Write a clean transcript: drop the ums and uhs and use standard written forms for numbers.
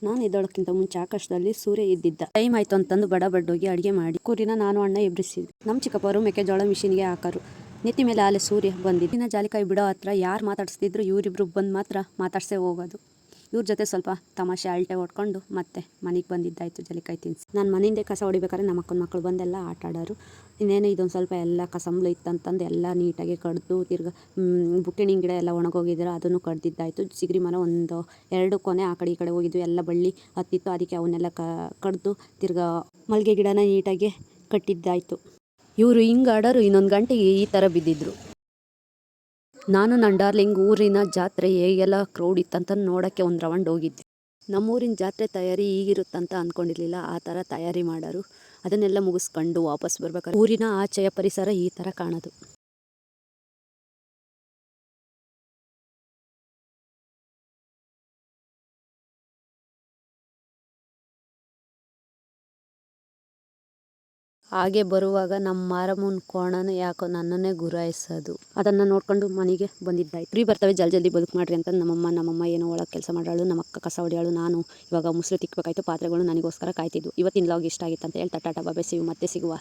ನಾನು ಎದ್ದೋಳಕ್ಕಿಂತ ಮುಂಚೆ ಆಕಾಶದಲ್ಲಿ ಸೂರ್ಯ ಇದ್ದಿದ್ದ. ಟೈಮ್ ಆಯ್ತು ಅಂತಂದು ಬಡ ಬಡ್ಡೋಗಿ ಅಡುಗೆ ಮಾಡಿ ಕುರಿನ ನಾನು ಅಣ್ಣ ಎಬ್ರಿಸಿದ್ವಿ. ನಮ್ಮ ಚಿಕ್ಕಪ್ಪರು ಮೆಕ್ಕೆಜೋಳ ಮಿಷಿನ್ಗೆ ಹಾಕರು. ನೆತ್ತಿ ಮೇಲೆ ಆಲೆ ಸೂರ್ಯ ಬಂದಿದ್ದು. ದಿನ ಜಾಲಿಕಾಯಿ ಬಿಡೋ ಹತ್ರ ಯಾರು ಮಾತಾಡಿಸ್ತಿದ್ರು ಇವರಿಬ್ರು ಬಂದು ಮಾತ್ರ ಮಾತಾಡ್ಸೇ ಹೋಗೋದು. ಇವ್ರ ಜೊತೆ ಸ್ವಲ್ಪ ತಮಾಷೆ ಅಲ್ಟೆ ಹೊಡ್ಕೊಂಡು ಮತ್ತೆ ಮನೆಗೆ ಬಂದಿದ್ದಾಯಿತು ಜಾಲಿಕಾಯಿ ತಿನ್ನಿಸಿ. ನಾನು ಮನೆಯಿಂದೆ ಕಸ ಹೊಡಿಬೇಕಾದ್ರೆ ನಮ್ಮ ಅಕ್ಕನ ಮಕ್ಕಳು ಬಂದೆಲ್ಲ ಆಟ ಆಡೋರು. ಇನ್ನೇನು ಇದೊಂದು ಸ್ವಲ್ಪ ಎಲ್ಲ ಕಸಂಬ್ಲು ಇತ್ತಂತಂದು ಎಲ್ಲ ನೀಟಾಗಿ ಕಡ್ದು ತಿರ್ಗಾ ಬುಟ್ಟಿಣಿನ ಗಿಡ ಎಲ್ಲ ಒಣಗೋಗಿದ್ರೆ ಅದನ್ನು ಕಡ್ದಿದ್ದಾಯಿತು. ಚಿಗರಿ ಮರ ಒಂದು 2 ಕೊನೆ ಆ ಕಡೆ ಈ ಕಡೆ ಹೋಗಿದ್ವು, ಎಲ್ಲ ಬಳ್ಳಿ ಹತ್ತಿತ್ತು. ಅದಕ್ಕೆ ಅವನ್ನೆಲ್ಲ ಕಡ್ದು ತಿರ್ಗಾ ಮಲ್ಲಿಗೆ ಗಿಡನ ನೀಟಾಗಿ ಕಟ್ಟಿದ್ದಾಯಿತು. ಇವರು ಹಿಂಗೆ ಆಡೋರು, ಇನ್ನೊಂದು ಗಂಟೆಗೆ ಈ ಥರ ಬಿದ್ದಿದ್ರು. ನಾನು ನನ್ನ ಡಾರ್ಲಿಂಗ್ ಊರಿನ ಜಾತ್ರೆ ಹೇಗೆಲ್ಲ ಕ್ರೌಡ್ ಇತ್ತಂತ ನೋಡೋಕ್ಕೆ ಒಂದು ರೌಂಡ್ ಹೋಗಿದ್ವಿ. ನಮ್ಮೂರಿನ ಜಾತ್ರೆ ತಯಾರಿ ಈಗಿರುತ್ತಂತ ಅಂದ್ಕೊಂಡಿರಲಿಲ್ಲ. ಆ ಥರ ತಯಾರಿ ಮಾಡೋರು. ಅದನ್ನೆಲ್ಲ ಮುಗಿಸ್ಕೊಂಡು ವಾಪಸ್ ಬರ್ಬೇಕಾದ್ರೆ ಊರಿನ ಆಚೆಯ ಪರಿಸರ ಈ ಥರ ಕಾಣೋದು. ಹಾಗೆ ಬರುವಾಗ ನಮ್ಮ ಮಾರಮ್ಮನ ಕೋಣನ ಯಾಕೋ ನನ್ನನ್ನೇ ಗುರಾಯಿಸೋದು. ಅದನ್ನು ನೋಡ್ಕೊಂಡು ಮನೆಗೆ ಬಂದಿದ್ದಾಯ್ತು. ಫ್ರೀ ಬರ್ತವೆ ಜಲ್ದಿ ಬದುಕು ಮಾಡ್ರಿ ಅಂತ ನಮ್ಮಮ್ಮ ಏನೋ ಒಳಗೆ ಕೆಲಸ ಮಾಡೋಳು, ನಮ್ಮ ಅಕ್ಕ ಕಸ ಹೊಡೆಯೋಳು, ನಾನು ಇವಾಗ ಮುಸ್ರೆ ತಿಕ್ಕಬೇಕಾಯ್ತು. ಪಾತ್ರೆಗಳು ನನಗೋಸ್ಕರ ಕಾಯ್ತಿದ್ವು. ಇವತ್ತಿನ ಲಾಗ್ ಇಷ್ಟ ಆಗಿತ್ತು ಅಂತ ಹೇಳ್ತಾ ಟಾಟಾ ಬಾಬೆ, ಮತ್ತೆ ಸಿಗುವ.